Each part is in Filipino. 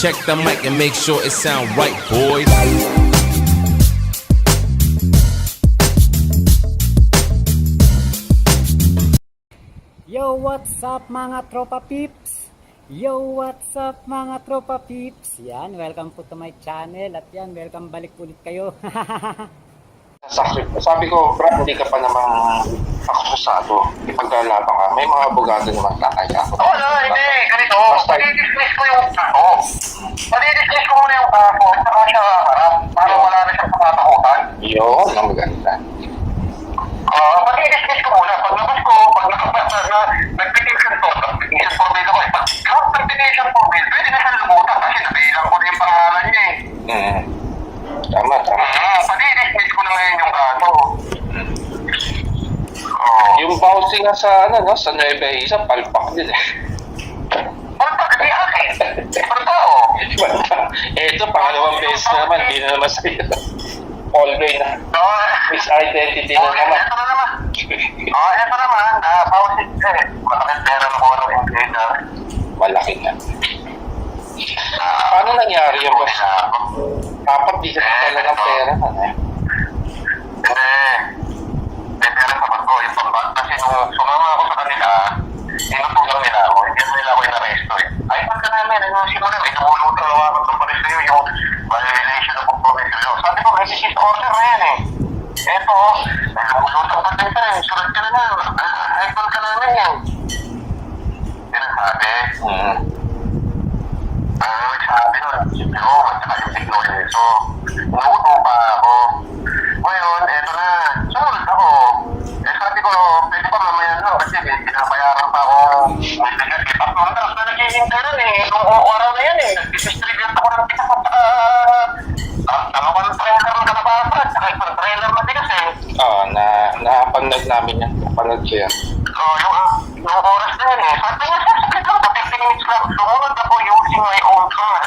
Check the mic and make sure it sound right, boys. Yo, what's up mga tropa peeps? Yo, what's up mga tropa peeps? Yan, welcome po to my channel. At yan, welcome balik ulit kayo. Sabi ko, Brad, hindi ka pa namang akusado. Ipaglalaba ka. May mga abogado naman tataya. Wala, hindi. Ganito. Madidismiss ko yung kaso. Madidismiss ko muna yung kaso at saka siya harap para wala na siyang pangatakutan. Yun, ang maganda. Madidismiss ko muna. Paglabas ko, pag nakapasa na nag-petition to, nag-petition for bail ako eh. Pag nag-petition for bail, pwede na siya lumutan kasi nabilang ko na yung pangalan niya eh. Tama. Madidismiss ko na ngayon yung kaso. Yung bouncing nga sa, sa Nueva Ecija, palpak din eh. Palpak, di akin. Pero tao. Ito, pangalawang beses naman, hindi na naman sa'yo. Always na. Misidentity na naman. Ito na naman. Ito naman. Bouncing eh. Malaking pera na ko ng MPA. Malaki na. Paano nangyari yung boss? Dapat di ka pala ng pera na eh. Hindi. May pera sa bago. Yung pambat. Kasi nung sumama ako sa kanila, inutulang nila ako. Hindi nila ako inaresto eh. Ay, pagka namin, ayusin mo na. Inumulutang lawakan ng palis sa'yo yung violation of promise law. Sabi ko, may desist order na yan eh. Eto, inumulutang pa din pa eh. Sulat ka na lang. Idol ka namin yan. Yan ang sabi. Sabi nun, siguro, at saka yung siguro. So, umuto pa ako. Ngayon, eto na. Sumunod ako. Sabi ko, pwede pa mamaya no? Kasi pinabayaran pa ako. May bigat kay Pap Montas na naghihintay nun eh. Nung araw na yan eh. Nag-distribute ako ng tikas at tama ko ng trailer ng kalabasa. At saka isang trailer na tikas eh. Napanood namin yan. Napanood ko yan. So, yung oras na yan eh. Sabi niya, sir, sakit lang. 15 minutes lang. Sumunod ako using my own car.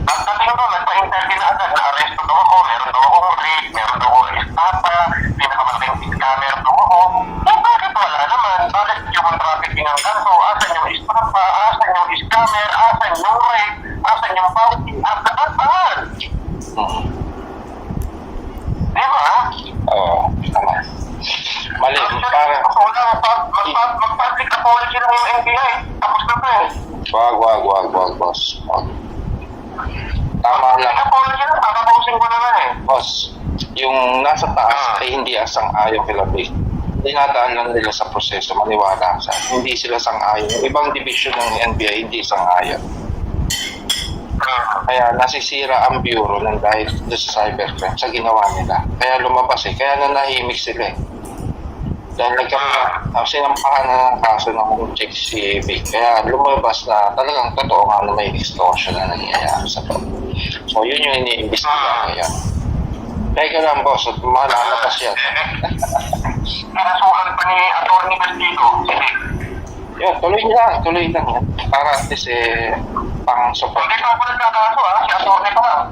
At dating doon, nagpa-interview na agad. Na-arresto daw ako. Meron daw akong rape. Meron daw akong estapa. Pinakamalaking scammer daw ako. Bakit wala naman? Bakit human trafficking ang kaso? Asan yung estapa? Asan yung scammer? Asan yung rape? Asan yung bounty? Asan? Di ba? Oo, tama. Mali, parang... Wala, mag-public apology lang yung NBI. Tapos na pa eh. Wag, boss. Wag. Tama lang. Apology lang, tatapusin ko na lang eh. Boss, yung nasa taas ay hindi asang-ayon kila Bill. Dinadaan lang nila sa proseso, maniwala sa hindi sila sang-ayon. Yung ibang division ng NBI hindi sang-ayon. Kaya nasisira ang bureau ng dahil sa cybercrime sa ginawa nila. Kaya lumabas eh. Kaya nanahimik sila eh. Dahil sinampahan na ng kaso ng check si Vic. Kaya lumabas na talagang totoo nga na may extortion na nangyayari sa to. So yun yung iniimbestiga ngayon. Teka lang boss, at malalabas yan. Kinasuhan pa ni Atty. Bastido. Yun, tuloy lang yan. Para at least pang-support. Hindi pa ako nagkakaso si Atty. pa lang.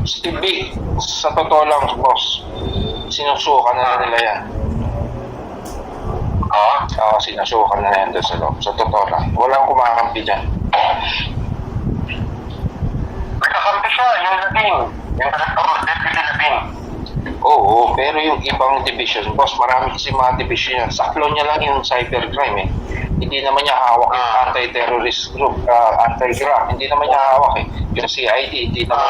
Si Vic, sa totoo lang boss, sinusukan na nila yan. Oo, sinusukan na yan doon sa loob. Sa totoo lang. Walang kumakampi dyan. May kakampi siya, yung Labing. Yung Deputy Labing. Oo, pero yung ibang division, boss, marami kasi mga division yan. Saklo niya lang yung cybercrime eh. Hindi naman niya hawak yung anti-terrorist group, anti-gram. Hindi naman niya hawak eh. Yung CID, hindi naman.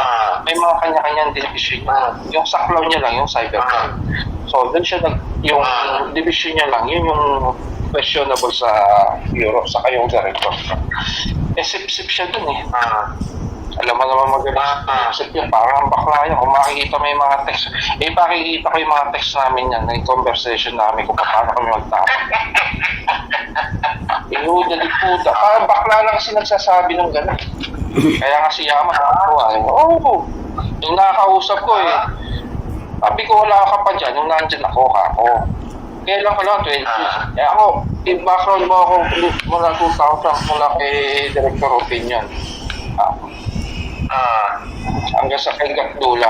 May mga kanya-kanyang division niya. Yung saklo niya lang yung cybercrime. So, dun siya yung division niya lang, yun yung questionable sa Europe, saka yung director. Sip-sip siya dun eh. Alam mo naman magaling sa yun, parang bakla yan. Kung makikita mo yung mga text, pakikita ko yung mga text namin yan, yung conversation namin kung paano kami magtapos. Dali puta. Parang bakla lang kasi nagsasabi ng gano'n. Kaya nga si Yama, yung nakakausap ko eh, sabi ko wala ka pa dyan, yung nandyan ako. Kailan ko lang, 20. Kaya ako, i-background mo ako mula 2000, mula kay Director Opinion. Hanggang sa kay Gatdula.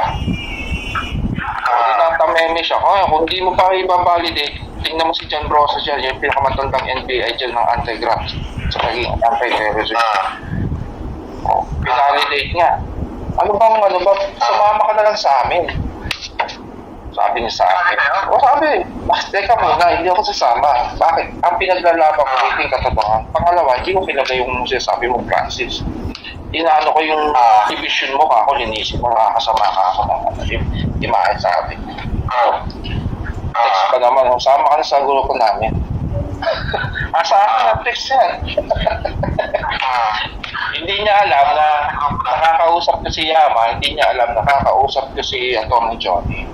Tinatameme siya. Kung di mo pa i-validate, tingnan mo si John Brosas dyan, yung pinakamatandang NBI dyan ng anti-graft sa pagiging anti-terrorism. Pinalidate nga. Ano ba, sumama ka na lang sa amin. Sabi niya sa akin. Sabi, teka muna, hindi ako sasama. Bakit? Ang pinaglalaban ko, hindi katotohanan. Pangalawa, hindi ko kilala yung sinasabi mo, Francis. Inaano ko yung division mo ka ako, linisip mo, nakakasama ka ako ng yung imahe sa atin. Text pa naman, sama ka na sa grupo namin. Sa akin ang text yan. Hindi niya alam na nakakausap ko si Yama, hindi niya alam nakakausap ko si Atty. Johnny.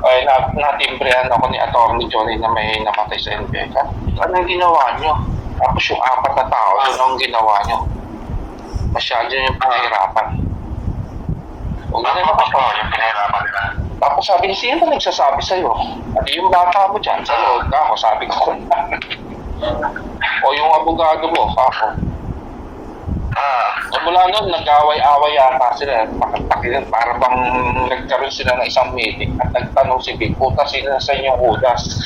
Ay, natimbrehan ako ni Atty. Johnny na may namatay sa NBECA. Anong ginawa niyo? Tapos yung 4 na tao, yun ang ginawa niyo. Masyado yung pinahirapan. Huwag na naman ako. Yung pinahirapan nila. Tapos sabi niya, sino ba nagsasabi sa'yo? At yung bata mo dyan, sa loob ka ako, sabi ko. O yung abogado mo, ako. Mula noon, nag-away-away yata sila. Para bang nagkaroon sila ng isang meeting at nagtanong si Big, puta sila sa inyong udas.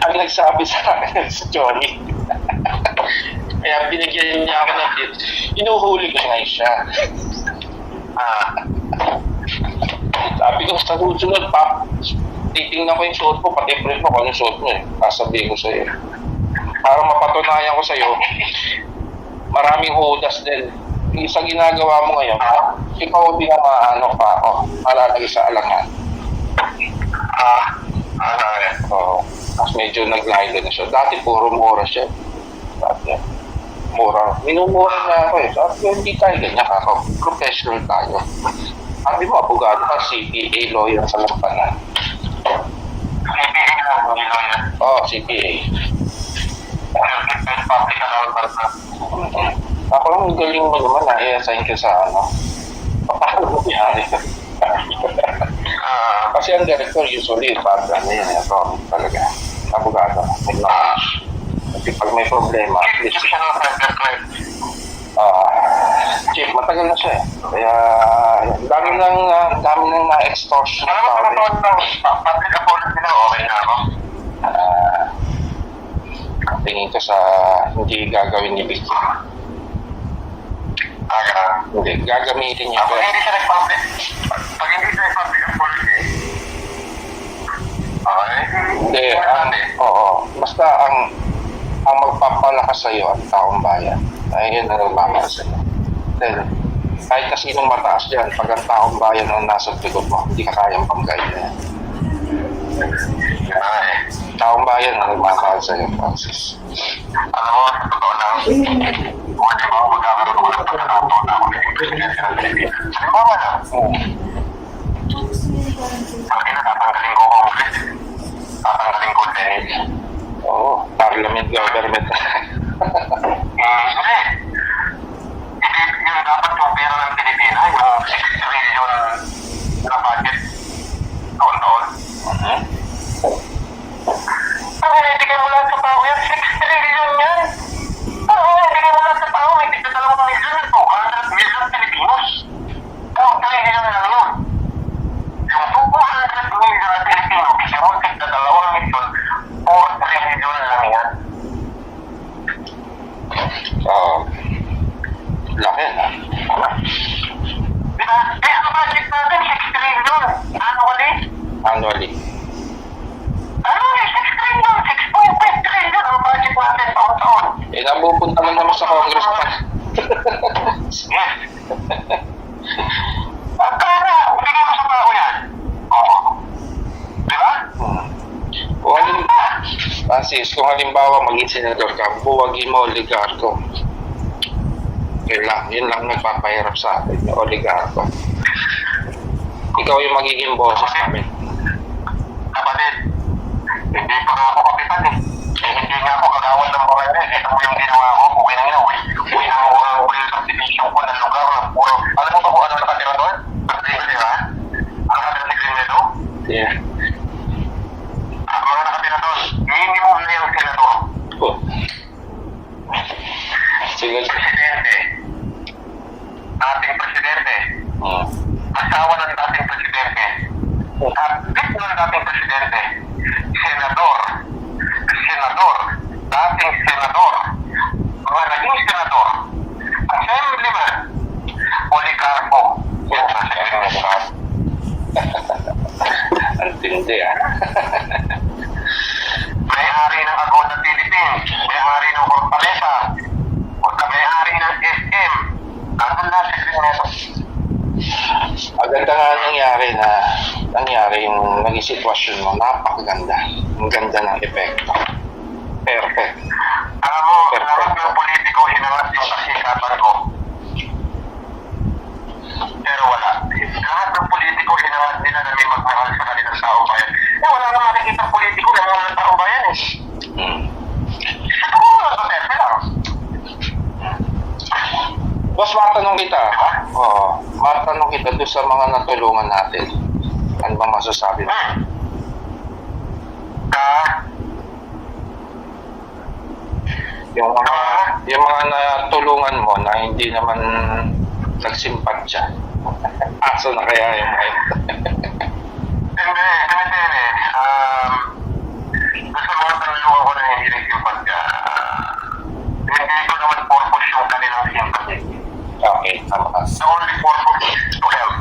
Ang nagsabi sa akin si Johnny. Kaya binigyan niya ako ng tip. Inuhuli ko ngayon siya. Sabi ko sa susunod, titingnan ko yung suot mo, pati print mo kung yung suot mo eh. Sasabihin ko sa'yo. Para mapatunayan ko sa'yo, maraming hudas din. Yung isang ginagawa mo ngayon, ikaw din na maano pa ako, malalagay sa alangan. Mas medyo naglaylo na siya. Dati puro mura siya. Dati, mura. Minumura na ako eh. Sabi ko, hindi tayo ganyan ako. Professional tayo. Sabi mo, abogado ka, CPA, lawyer sa lampanan. CPA lang, hindi lawyer. Oo, CPA. Public account. Ako lang, galing mo naman na i-assign ka sa ano. Paano mo biyari? Kasi ang director usually, parang ano yan, ito talaga. Abogado, may knowledge. Kasi pag may problema, at least, chief, matagal na siya eh. Kaya, dami nang na-extortion na tao. Public account nila, okay na ako. Tingin ko sa hindi gagawin ni Vicky. Hindi, gagamitin niya. Pag hindi siya nag-public, account, okay? Hindi, basta ang magpapalakas sa iyo at taong bayan, ay yun ang nagmamahal sa iyo. Dahil kahit na sinong mataas dyan, pag ang taong bayan ang nasa likod mo, hindi ka kayang panggayin. Taong bayan ang nagmamahal sa iyo, Francis. Alam mo, sa totoo lang, kung di ba magkakaroon ko ng pagkakataon na ako naging presidente ng Pilipinas. Halimbawa lang, sabi na tatanggalin ko Congress, tatanggalin ko Senate. Oo, parliament government. Hindi, yung dapat yung pera ng Pilipinas, yung 6 trillion na budget taon-taon. Ibigay mo lahat sa tao yan, 6 trillion yan. Ibigay mo lahat sa tao, may tigda 2 million, 200 million Pilipinos. 2 trillion na lang yun. Yung 200 million na Pilipino, kasi mo tigda 2 million, 4 trillion na lang yan. Laki na. Diba? Kaya ang budget natin, 6 trillion. Annually. Ano eh, 6 trillion, 6.5 trillion ang budget natin taon-taon. Napupunta man naman sa Congress pa. Yes. Ang pera, bigyan mo sa tao yan. Oo. Diba? Francis, kung halimbawa maging senador ka, buwagin mo oligarko. Yun lang nagpapahirap sa atin, yung oligarko. Ikaw yung magiging boses namin. Kapatid, hindi pa nga ako kapitan eh. Hindi nga ako kagawad ng barangay. Ito mo yung ginawa ko, okay na ginawa. Uwi na ako ang uwi sa division ko ng lugar ng puro. Alam mo ba kung ano nakatira doon? Pag-ibig ha? Ano nakatira si Green Meadow? Yeah. Mga nakatira doon, minimum na yung senador. Sige. Presidente. Ating presidente. Asawa ng dating At bit ng dating presidente, senador, dating senador, mga naging senador, assemblyman, Policarpo, yung sa senador. Ang tindi ah. May-ari ng Agoda Philippines, may-ari ng Hortaleza, may-ari ng SM. Ano na si Crineto? Ang ganda nga nangyari yung naging sitwasyon mo. Napakaganda. Ang ganda ng epekto. Perfect. Alam mo, lahat ng politiko hinangat yung kasikatan ko. Pero wala. Lahat ng politiko hinangat nila na may magmahal sa kanilang taong bayan. Wala nga makikita politiko na mga ng taong bayan eh. Sa totoo lang, Duterte lang. Boss, matanong kita. Matanong kita doon sa mga natulungan natin. Ano ba masasabi mo? Yung mga natulungan mo na hindi naman nagsimpatya. Aso na kaya yung mga Hindi. Gusto mo tanulungan ko na hindi nagsimpatya. Hindi ko naman purpose yung kanilang sympathy. okay, tama ka. The only purpose is to help.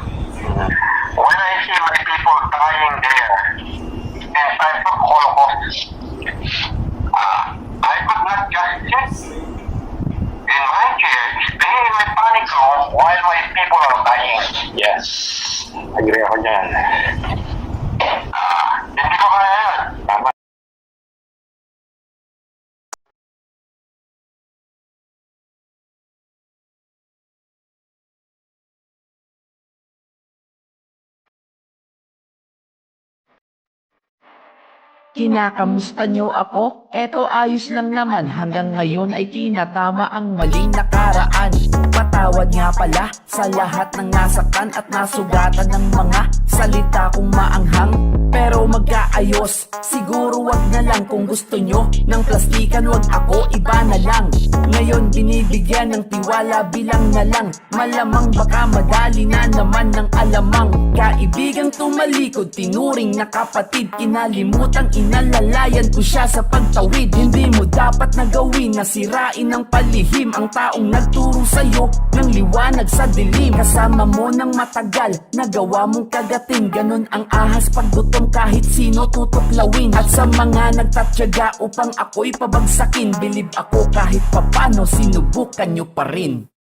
When I see my people dying there, in times of Holocaust, I could not just sit in my chair, stay in my panic room while my people are dying. Yes. Agree ako dyan. Hindi ko kaya yan. Tama. Kinakamusta nyo ako? Eto ayos lang naman, hanggang ngayon ay tinatama ang maling nakaraan. Patawad nga pala sa lahat ng nasaktan at nasugatan ng mga salita kong maanghang. Pero magkaayos, siguro wag na lang kung gusto nyo ng plastikan, wag ako, iba na lang. Ngayon binibigyan ng tiwala bilang na lang. Malamang baka madali na naman ng alamang. Kaibigang tumalikod, tinuring na kapatid, kinalimutang inalalayan ko siya sa pagtawid. Hindi mo dapat na gawin na sirain ng palihim ang taong nagturo sa'yo ng liwanag sa dilim. Kasama mo ng matagal, nagawa mong kagatin. Ganon ang ahas pag gutom, kahit sino tutuklawin. At sa mga nagtatyaga upang ako'y pabagsakin, bilib ako kahit papano, sinubukan nyo pa rin.